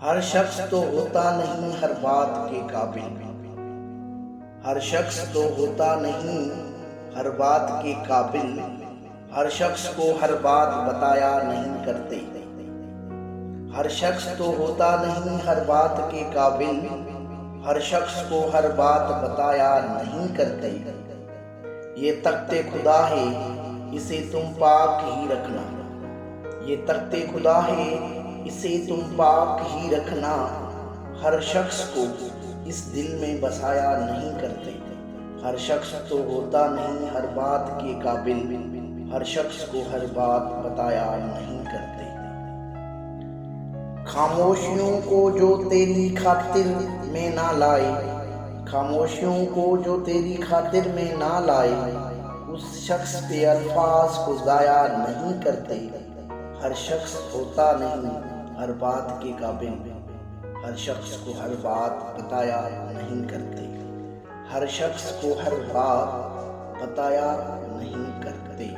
ہر شخص تو ہوتا نہیں ہر بات کے قابل، ہر شخص تو ہوتا نہیں ہر بات کے قابل، ہر شخص کو ہر بات بتایا نہیں کرتے، ہر شخص تو ہوتا نہیں ہر بات کے قابل، ہر شخص کو ہر بات بتایا نہیں کرتے۔ یہ تخت خدا ہے اسے تم پاک ہی رکھنا، یہ تخت خدا ہے اسے تم پاک ہی رکھنا، ہر شخص کو اس دل میں بسایا نہیں کرتے، ہر شخص تو ہوتا نہیں ہر بات کے قابل، ہر شخص کو ہر بات بتایا نہیں کرتے۔ خاموشیوں کو جو تیری خاطر میں نہ لائے، خاموشیوں کو جو تیری خاطر میں نہ لائے، اس شخص کے الفاظ کو ضائع نہیں کرتے، ہر شخص ہوتا نہیں ہر بات کے قابل، ہر شخص کو ہر بات بتایا نہیں کرتے، ہر شخص کو ہر بات بتایا نہیں کرتے۔